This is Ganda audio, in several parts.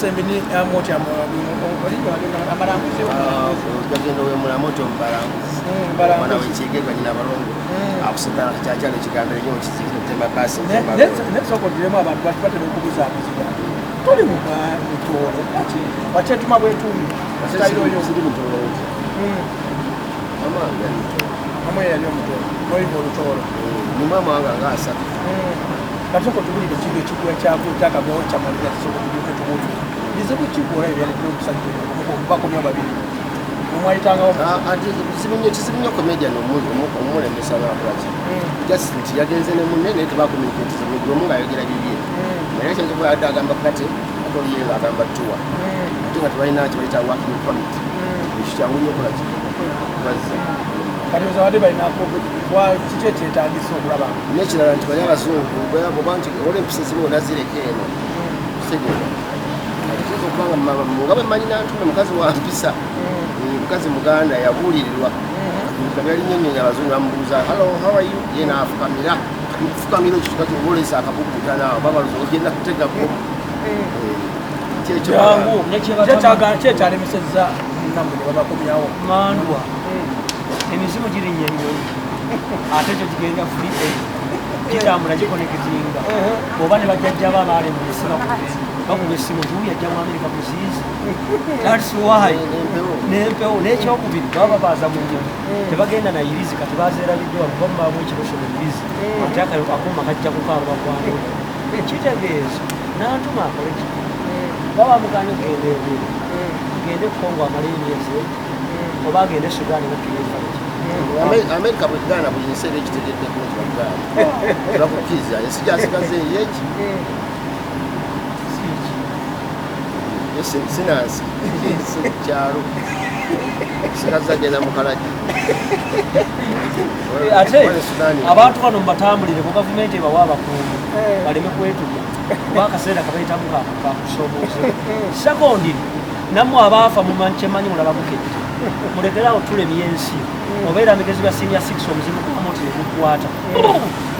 sembini amoti amaranguzi gagendo we mulamoto mbaranguzi mwana w'ekige gwa nyina balongo akusitala kyakya ekigambo nnyo kizikira temba basi nesoko diremu abantu batupate okubuza amazima tuli mu mitoro wakyetuma bwetumi yo ziri mutoro mama yali omutoro oli olutoro ni mama wanga ngasa katoko tubuli kigo ekigwa kyako kyakagawo kyamalira kisoko tubuke tubuke bizibu kigwa ebyali by'omusajja bakomya babiri omwayitangawo ati kisibinyo comedian omulemesa n'akulaki just nti yagenze ne munne naye tebakomunikatiza mugulu omu ng'ayogera bibye naye kyenzokuba yadde agamba kati atoliyeyo agamba tuwa ate nga tebalina kibayita working permit ekyo kyangu nnyo okolaki bazza kati ozabadde balinako kiki ekyetagisa okulaba nekirala nti bali abazungu oba nti ola empisa ezimu onazireka eno kitegeera kitegeeza okubanga nga bwe mmanyi nantume mukazi wa mpisa mukazi muganda yabuulirirwa byali nnyonnyonya abazungu bamubuuza hello how are you ye naafukamira kufukamira ekyo kikati obaolesa akabukuta naawe babaluza ogenda kutega bomu kyekyalemesezza namwe ne babakomyawo mandwa emizimu girinnye ennyonyi ate ekyo kigenda free aid kitambula kikonekitinga oba ne bajjajjaba abaale mu esimu bakuba essimu nti yajja mu Amerika muziizi that's why n'empewo n'ekyokubiri baba babaaza mu nyonyi tebagenda na irizi kati bazeerabidde wakuba mubaamu ekibosho mu irizi ate akuma kajja kukaaba bagwanira kitegeeza n'antuma akole ki baba muganye kugenda ebweru tugende kukongo amale emyezi oba agende Sudan nakiyefa Amerika bwe Ghana buli nseera ekitegeddeko nti bagamba tebakukkiriza ensi gyasigaze eyeki sinansi kyalo sikazagenda mukalagi ate abantu bano mubatambulire ku gavumenti ebawa abakungu baleme kwetuga kuba akaseera kabayitamu kakusoomooza sekondiri nammwe abaafa mumanyi mulaba bukedde mulekerawo tulebye ensi obeera migezi bya senior 6 omuzimu gwamoti negukwata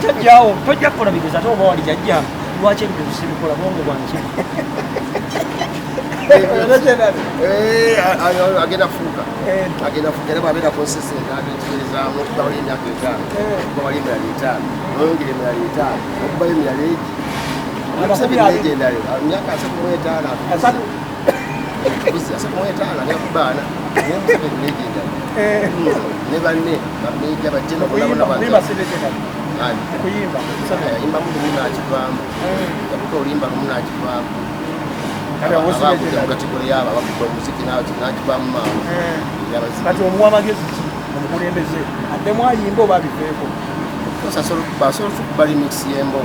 jajjawo tojja kukola migezi ate oba wali jajjamu lwaki ebigezi sibikola bwongo bwanki agenda fuuka era bwabeera konsesente agetegerezaamu okubawo emyaka 5 okubawo emirala 5 oyongera emirala 5 okubayo emirala egi ebiralegendale myaka 35 nekubaana naye Museveni legendale ne banne bameja bajje yayimba mulimu nakivaamu yabuka olimba lumu nakivaamu kategori yabo abakuba omuziki nakivaamu maamu kati omuwa magezi ki omukulembeze ate mwayimba oba bifeeko basobola okuba remix y'embo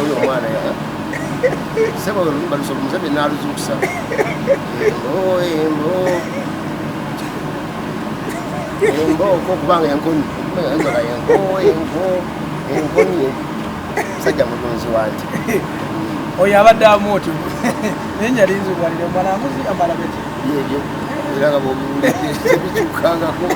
oyo omwana sebo olumba lusobola Museveni n'aluzuukusa emboko kubanga enkoni enzoka enkoni musajja mulunzi wange oyo abadde amuoti naye nyali nzibwalire omwalanguzi amalabeti yebyo era nga bwobiwulidde tebikyukangako